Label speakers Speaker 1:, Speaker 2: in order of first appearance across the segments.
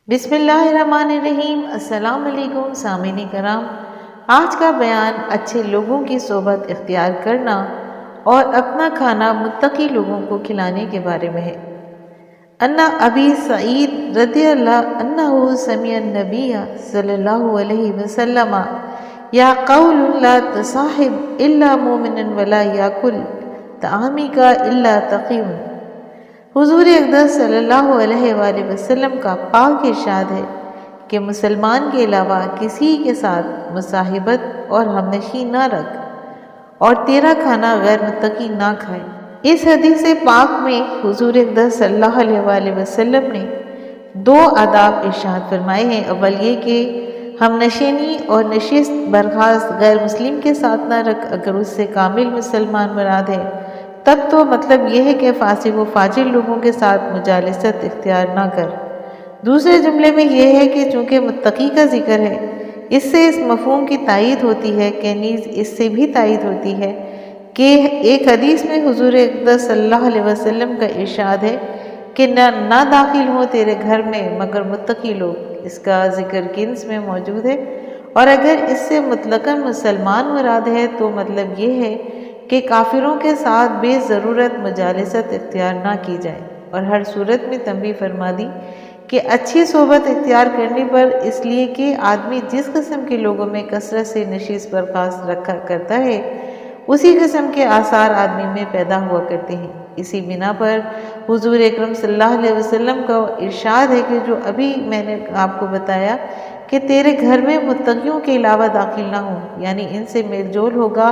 Speaker 1: بسم اللہ الرحمن الرحیم۔ السلام علیکم سامعین کرام، آج کا بیان اچھے لوگوں کی صحبت اختیار کرنا اور اپنا کھانا متقی لوگوں کو کھلانے کے بارے میں ہے۔ ان ابی سعید رضی اللہ عنہ سمع النبی صلی اللہ علیہ وسلم یا قول لا تصاحب الا مومن ولا یاکل طعامک الا تقی۔ حضور اقدس صلی اللہ علیہ وآلہ وسلم کا پاک ارشاد ہے کہ مسلمان کے علاوہ کسی کے ساتھ مصاحبت اور ہمنشی نہ رکھ اور تیرا کھانا غیر متقی نہ کھائے۔ اس حدیث پاک میں حضور اقدس صلی اللہ علیہ وآلہ وسلم نے دو آداب ارشاد فرمائے ہیں۔ اول یہ کہ ہم نشینی اور نشست برخاست غیر مسلم کے ساتھ نہ رکھ، اگر اس سے کامل مسلمان مراد ہے تب تو مطلب یہ ہے کہ فاسق و فاجر لوگوں کے ساتھ مجالست اختیار نہ کر۔ دوسرے جملے میں یہ ہے کہ چونکہ متقی کا ذکر ہے، اس سے اس مفہوم کی تائید ہوتی ہے کہ نیز اس سے بھی تائید ہوتی ہے کہ ایک حدیث میں حضور اقدس صلی اللہ علیہ وسلم کا ارشاد ہے کہ نہ داخل ہوں تیرے گھر میں مگر متقی لوگ۔ اس کا ذکر کنز میں موجود ہے، اور اگر اس سے مطلقاً مسلمان مراد ہے تو مطلب یہ ہے کہ کافروں کے ساتھ بے ضرورت مجالست اختیار نہ کی جائے، اور ہر صورت میں تنبیہ فرما دی کہ اچھی صحبت اختیار کرنے پر، اس لیے کہ آدمی جس قسم کے لوگوں میں کثرت سے نشست برخاست رکھا کرتا ہے اسی قسم کے آثار آدمی میں پیدا ہوا کرتے ہیں۔ اسی بنا پر حضور اکرم صلی اللہ علیہ وسلم کا ارشاد ہے کہ جو ابھی میں نے آپ کو بتایا کہ تیرے گھر میں متقیوں کے علاوہ داخل نہ ہوں، یعنی ان سے میل جول ہوگا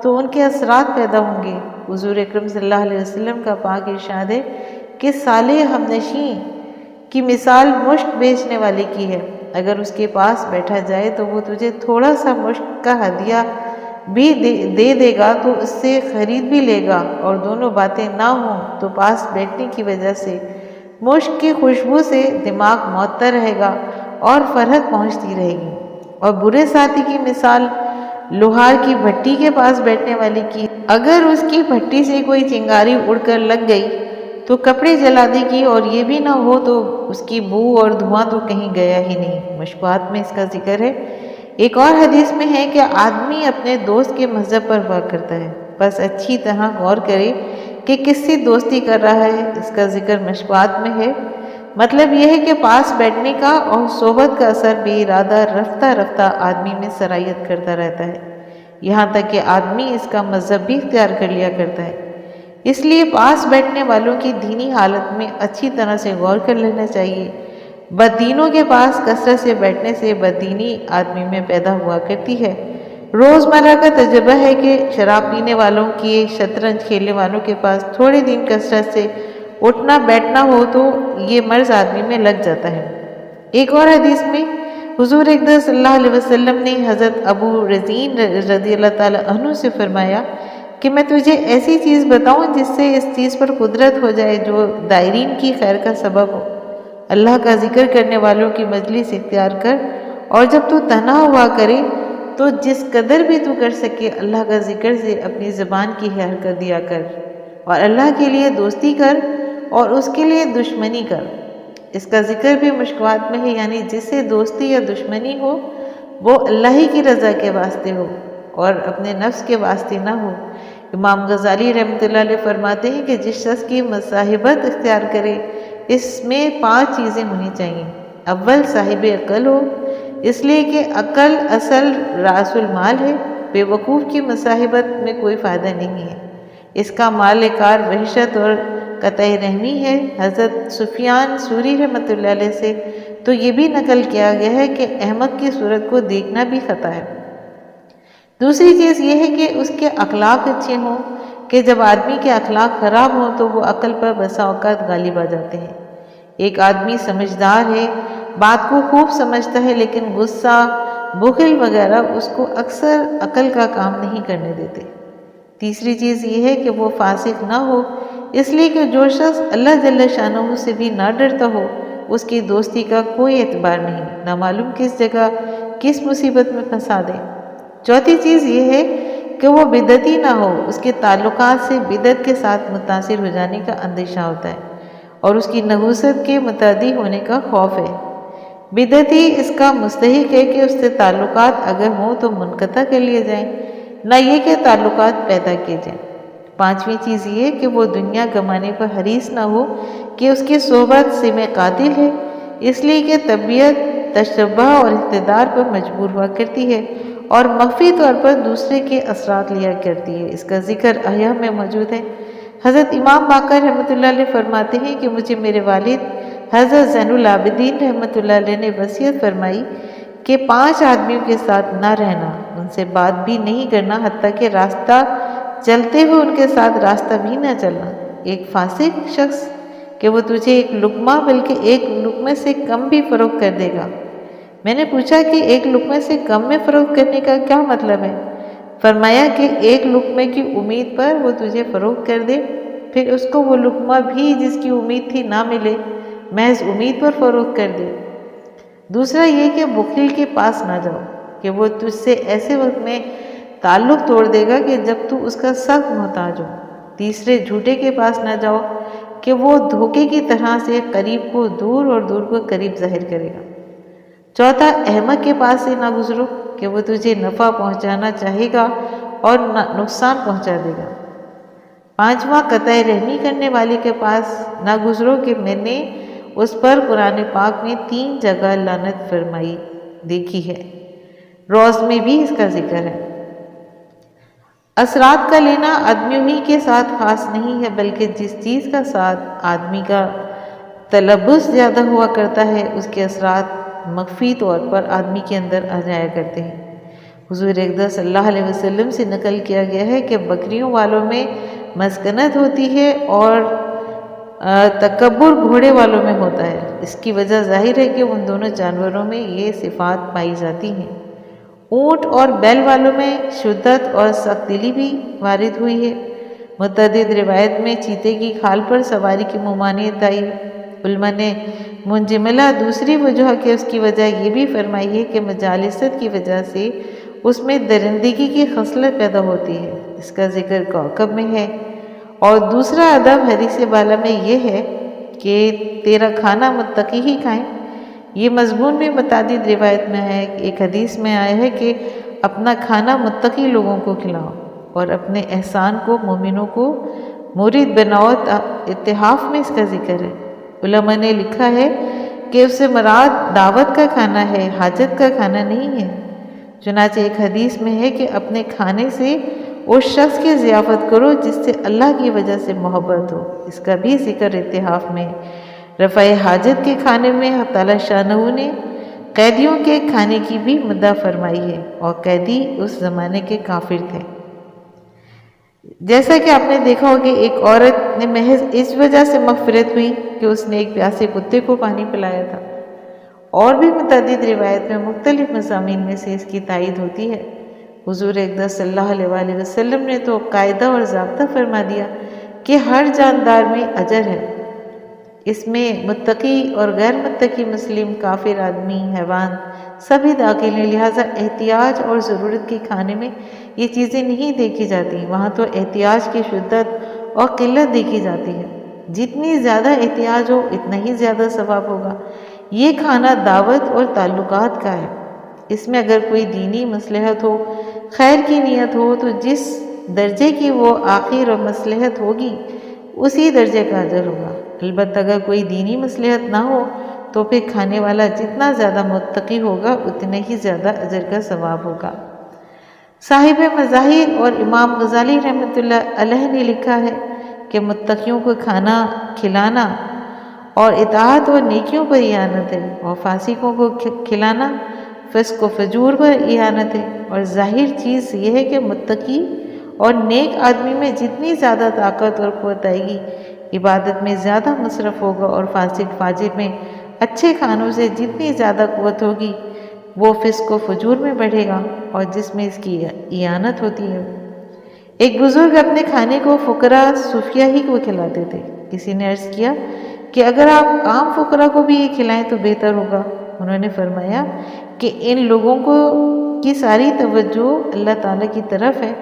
Speaker 1: تو ان کے اثرات پیدا ہوں گے۔ حضور اکرم صلی اللہ علیہ وسلم کا پاک ارشاد ہے کہ صالح ہمنشین کی مثال مشک بیچنے والے کی ہے، اگر اس کے پاس بیٹھا جائے تو وہ تجھے تھوڑا سا مشک کا ہدیہ بھی دے گا تو اس سے خرید بھی لے گا، اور دونوں باتیں نہ ہوں تو پاس بیٹھنے کی وجہ سے مشک کی خوشبو سے دماغ معطر رہے گا اور فرحت پہنچتی رہے گی۔ اور برے ساتھی کی مثال لوہار کی بھٹی کے پاس بیٹھنے والے کی، اگر اس کی بھٹی سے کوئی چنگاری اڑ کر لگ گئی تو کپڑے جلا دے گی، اور یہ بھی نہ ہو تو اس کی بو اور دھواں تو کہیں گیا ہی نہیں۔ مشکوات میں اس کا ذکر ہے۔ ایک اور حدیث میں ہے کہ آدمی اپنے دوست کے مذہب پر غور کرتا ہے، بس اچھی طرح غور کرے کہ کس سے دوستی کر رہا ہے۔ اس کا ذکر مشکوات میں ہے۔ مطلب یہ ہے کہ پاس بیٹھنے کا اور صحبت کا اثر بے ارادہ رفتہ رفتہ آدمی میں سرایت کرتا رہتا ہے، یہاں تک کہ آدمی اس کا مذہب بھی اختیار کر لیا کرتا ہے۔ اس لیے پاس بیٹھنے والوں کی دینی حالت میں اچھی طرح سے غور کر لینا چاہیے۔ بددینوں کے پاس کثرت سے بیٹھنے سے بددینی آدمی میں پیدا ہوا کرتی ہے۔ روزمرہ کا تجربہ ہے کہ شراب پینے والوں کی، شطرنج کھیلنے والوں کے پاس تھوڑے دن کثرت سے اٹھنا بیٹھنا ہو تو یہ مرض آدمی میں لگ جاتا ہے۔ ایک اور حدیث میں حضور اقدس صلی اللہ علیہ وسلم نے حضرت ابو رزین رضی اللہ تعالی عنہ سے فرمایا کہ میں تجھے ایسی چیز بتاؤں جس سے اس چیز پر قدرت ہو جائے جو دائرین کی خیر کا سبب ہو۔ اللہ کا ذکر کرنے والوں کی مجلس اختیار کر، اور جب تو تنہا ہوا کرے تو جس قدر بھی تو کر سکے اللہ کا ذکر سے اپنی زبان کی حرکت دیا کر، اور اللہ کے لیے دوستی کر اور اس کے لیے دشمنی کر۔ اس کا ذکر بھی مشکوات میں ہے، یعنی جس سے دوستی یا دشمنی ہو وہ اللہ ہی کی رضا کے واسطے ہو اور اپنے نفس کے واسطے نہ ہو۔ امام غزالی رحمۃ اللہ علیہ فرماتے ہیں کہ جس شخص کی مصاحبت اختیار کرے اس میں 5 چیزیں ہونی چاہیے۔ اول صاحب عقل ہو، اس لیے کہ عقل اصل راس المال ہے، بے وقوف کی مصاحبت میں کوئی فائدہ نہیں ہے، اس کا مال کار وحشت اور قطع رحمی ہے۔ حضرت سفیان ثوری رحمۃ اللہ علیہ سے تو یہ بھی نقل کیا گیا ہے کہ احمق کی صورت کو دیکھنا بھی خطا ہے۔ دوسری چیز یہ ہے کہ اس کے اخلاق اچھے ہوں، کہ جب آدمی کے اخلاق خراب ہوں تو وہ عقل پر بسا اوقات غالب آ جاتے ہیں۔ ایک آدمی سمجھدار ہے، بات کو خوب سمجھتا ہے، لیکن غصہ، بخل وغیرہ اس کو اکثر عقل کا کام نہیں کرنے دیتے۔ تیسری چیز یہ ہے کہ وہ فاسق نہ ہو، اس لیے کہ جو شخص اللہ جل شانہ سے بھی نہ ڈرتا ہو اس کی دوستی کا کوئی اعتبار نہیں، نہ معلوم کس جگہ کس مصیبت میں پھنسا دے۔ چوتھی چیز یہ ہے کہ وہ بدعتی نہ ہو، اس کے تعلقات سے بدعت کے ساتھ متاثر ہو جانے کا اندیشہ ہوتا ہے اور اس کی نحوست کے متعدی ہونے کا خوف ہے۔ بدعتی اس کا مستحق ہے کہ اس سے تعلقات اگر ہوں تو منقطع کر لیے جائیں، نہ یہ کہ تعلقات پیدا کیے جائیں۔ پانچویں چیز یہ کہ وہ دنیا کمانے پر حریص نہ ہو کہ اس کی صحبت سم قاتل ہے، اس لیے کہ طبیعت تشبہ اور اقتدار پر مجبور ہوا کرتی ہے اور مخفی طور پر دوسرے کے اثرات لیا کرتی ہے۔ اس کا ذکر احیاء میں موجود ہے۔ حضرت امام باقر رحمۃ اللہ علیہ فرماتے ہیں کہ مجھے میرے والد حضرت زین العابدین رحمۃ اللہ علیہ نے وصیت فرمائی کہ 5 آدمیوں کے ساتھ نہ رہنا، ان سے بات بھی نہیں کرنا، حتیٰ کہ راستہ چلتے ہوئے ان کے ساتھ راستہ بھی نہ چلنا۔ ایک فاسق شخص کہ وہ تجھے ایک لقمہ بلکہ ایک لقمے سے کم بھی فروخت کر دے گا۔ میں نے پوچھا کہ ایک لقمے سے کم میں فروخت کرنے کا کیا مطلب ہے؟ فرمایا کہ ایک لقمے کی امید پر وہ تجھے فروخت کر دے، پھر اس کو وہ لقمہ بھی جس کی امید تھی نہ ملے، محض امید پر فروخت کر دے۔ دوسرا یہ کہ بخیل کے پاس نہ جاؤ کہ وہ تجھ سے ایسے وقت میں تعلق توڑ دے گا کہ جب تو اس کا سخت محتاج ہو۔ تیسرے جھوٹے کے پاس نہ جاؤ کہ وہ دھوکے کی طرح سے قریب کو دور اور دور کو قریب ظاہر کرے گا۔ چوتھا احمق کے پاس سے نہ گزرو کہ وہ تجھے نفع پہنچانا چاہے گا اور نقصان پہنچا دے گا۔ پانچواں قطع رحمی کرنے والے کے پاس نہ گزرو کہ میں نے اس پر قرآن پاک میں 3 جگہ لعنت فرمائی دیکھی ہے، روز میں بھی اس کا ذکر ہے۔ اثرات کا لینا آدمیوں ہی کے ساتھ خاص نہیں ہے، بلکہ جس چیز کا ساتھ آدمی کا تلبس زیادہ ہوا کرتا ہے اس کے اثرات مخفی طور پر آدمی کے اندر آ جایا کرتے ہیں۔ حضور اقدس صلی اللہ علیہ وسلم سے نقل کیا گیا ہے کہ بکریوں والوں میں مسکنت ہوتی ہے اور تکبر گھوڑے والوں میں ہوتا ہے۔ اس کی وجہ ظاہر ہے کہ ان دونوں جانوروں میں یہ صفات پائی جاتی ہیں۔ اونٹ اور بیل والوں میں شدت اور سخت دلی بھی وارد ہوئی ہے۔ متعدد روایت میں چیتے کی کھال پر سواری کی ممانعت آئی۔ علماء نے منجملہ دوسری وجہ کہ اس کی وجہ یہ بھی فرمائی ہے کہ مجالست کی وجہ سے اس میں درندگی کی خصلت پیدا ہوتی ہے، اس کا ذکر کوکب میں ہے۔ اور دوسرا ادب حدیث بالا میں یہ ہے کہ تیرا کھانا متقی ہی کھائیں۔ یہ مضمون میں متعدد روایت میں ہے۔ ایک حدیث میں آیا ہے کہ اپنا کھانا متقی لوگوں کو کھلاؤ اور اپنے احسان کو مومنوں کو مورد بناؤ۔ اتحاف میں اس کا ذکر ہے۔ علماء نے لکھا ہے کہ اس سے مراد دعوت کا کھانا ہے، حاجت کا کھانا نہیں ہے۔ چنانچہ ایک حدیث میں ہے کہ اپنے کھانے سے اس شخص کی ضیافت کرو جس سے اللہ کی وجہ سے محبت ہو، اس کا بھی ذکر اتحاف میں۔ رفع حاجت کے کھانے میں حق تعالی شانہ نے قیدیوں کے کھانے کی بھی مدعا فرمائی ہے، اور قیدی اس زمانے کے کافر تھے۔ جیسا کہ آپ نے دیکھا ہو کہ ایک عورت نے محض اس وجہ سے مغفرت ہوئی کہ اس نے ایک پیاسے کتے کو پانی پلایا تھا۔ اور بھی متعدد روایت میں مختلف مضامین میں سے اس کی تائید ہوتی ہے۔ حضور اقدس صلی اللہ علیہ وآلہ وسلم نے تو قاعدہ اور ضابطہ فرما دیا کہ ہر جاندار میں اجر ہے۔ اس میں متقی اور غیر متقی، مسلم، کافر، آدمی، حیوان سبھی داخل ہیں، لہٰذا احتیاج اور ضرورت کے کھانے میں یہ چیزیں نہیں دیکھی جاتی، وہاں تو احتیاج کی شدت اور قلت دیکھی جاتی ہے۔ جتنی زیادہ احتیاج ہو اتنا ہی زیادہ ثواب ہوگا۔ یہ کھانا دعوت اور تعلقات کا ہے، اس میں اگر کوئی دینی مصلحت ہو، خیر کی نیت ہو تو جس درجے کی وہ آخر اور مصلحت ہوگی اسی درجے کا اجر ہوگا۔ البتہ اگر کوئی دینی مصلحت نہ ہو تو پھر کھانے والا جتنا زیادہ متقی ہوگا اتنا ہی زیادہ اجر کا ثواب ہوگا۔ صاحب مظاہر اور امام غزالی رحمۃ اللہ علیہ نے لکھا ہے کہ متقیوں کو کھانا کھلانا اور اطاعت اور نیکیوں پر اعانت ہے، اور فاسقوں کو کھلانا فسق و فجور پر اعانت ہے۔ اور ظاہر چیز یہ ہے کہ متقی اور نیک آدمی میں جتنی زیادہ طاقت اور قوت آئے گی عبادت میں زیادہ مصرف ہوگا، اور فاسق فاجر میں اچھے کھانوں سے جتنی زیادہ قوت ہوگی وہ فسق و فجور میں بڑھے گا، اور جس میں اس کی اعانت ہوتی ہے۔ ایک بزرگ اپنے کھانے کو فقراء صوفیہ ہی کو کھلاتے تھے۔ کسی نے عرض کیا کہ اگر آپ عام فقراء کو بھی یہ کھلائیں تو بہتر ہوگا۔ انہوں نے فرمایا کہ ان لوگوں کی ساری توجہ اللہ تعالیٰ کی طرف ہے،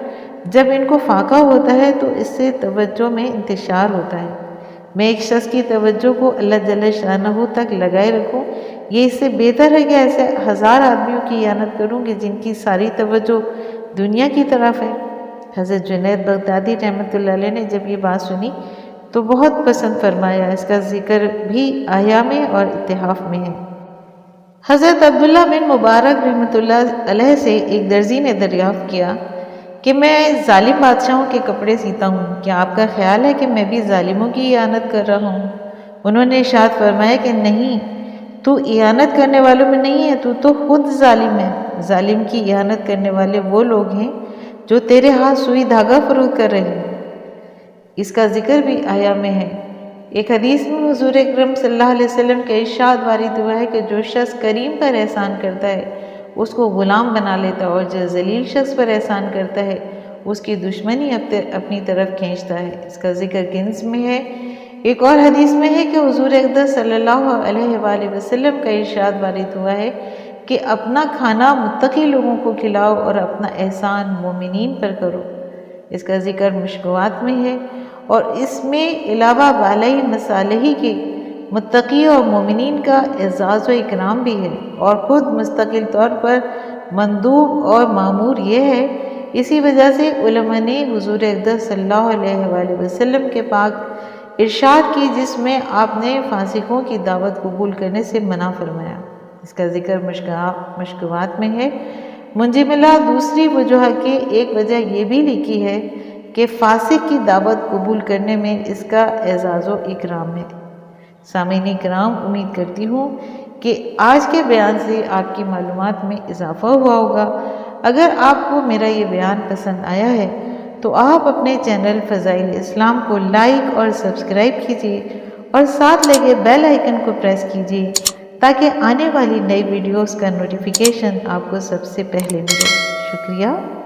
Speaker 1: جب ان کو فاقہ ہوتا ہے تو اس سے توجہ میں انتشار ہوتا ہے، میں ایک شخص کی توجہ کو اللہ جل شانہ تک لگائے رکھوں، یہ اس سے بہتر ہے کہ ایسے 1000 آدمیوں کی اعانت کروں کہ جن کی ساری توجہ دنیا کی طرف ہے۔ حضرت جنید بغدادی رحمۃ اللہ علیہ نے جب یہ بات سنی تو بہت پسند فرمایا۔ اس کا ذکر بھی احیاء میں اور اتحاف میں ہے۔ حضرت عبداللہ بن مبارک رحمۃ اللہ علیہ سے ایک درزی نے دریافت کیا کہ میں ظالم بادشاہوں کے کپڑے سیتا ہوں، کیا آپ کا خیال ہے کہ میں بھی ظالموں کی اعانت کر رہا ہوں؟ انہوں نے ارشاد فرمایا کہ نہیں، تو اعانت کرنے والوں میں نہیں ہے، تو خود ظالم ہے۔ ظالم کی اعانت کرنے والے وہ لوگ ہیں جو تیرے ہاتھ سوئی دھاگا فروخت کر رہے ہیں۔ اس کا ذکر بھی احیاء میں ہے۔ ایک حدیث میں حضور اکرم صلی اللہ علیہ وسلم کا ارشاد وارد ہوا ہے کہ جو شخص کریم پر احسان کرتا ہے اس کو غلام بنا لیتا ہے، اور جو ذلیل شخص پر احسان کرتا ہے اس کی دشمنی اپنی طرف کھینچتا ہے۔ اس کا ذکر کنز میں ہے۔ ایک اور حدیث میں ہے کہ حضور اقدس صلی اللہ علیہ وآلہ وسلم کا ارشاد وارد ہوا ہے کہ اپنا کھانا متقی لوگوں کو کھلاؤ اور اپنا احسان مومنین پر کرو۔ اس کا ذکر مشکوات میں ہے، اور اس میں علاوہ بالائی مصالحی کے متقی اور مومنین کا اعزاز و اکرام بھی ہے، اور خود مستقل طور پر مندوب اور مامور یہ ہے۔ اسی وجہ سے علماء نے حضور اقدس صلی اللہ علیہ وآلہ وسلم کے پاک ارشاد کی جس میں آپ نے فاسقوں کی دعوت قبول کرنے سے منع فرمایا۔ اس کا ذکر مشکوات میں ہے۔ منجملہ دوسری وجہ کی ایک وجہ یہ بھی لکھی ہے کہ فاسق کی دعوت قبول کرنے میں اس کا اعزاز و اکرام ہے۔ سامعین کرام، امید کرتی ہوں کہ آج کے بیان سے آپ کی معلومات میں اضافہ ہوا ہوگا۔ اگر آپ کو میرا یہ بیان پسند آیا ہے تو آپ اپنے چینل فضائل اسلام کو لائک اور سبسکرائب کیجیے، اور ساتھ لگے بیل آئیکن کو پریس کیجیے تاکہ آنے والی نئی ویڈیوز کا نوٹیفیکیشن آپ کو سب سے پہلے ملے۔ شکریہ۔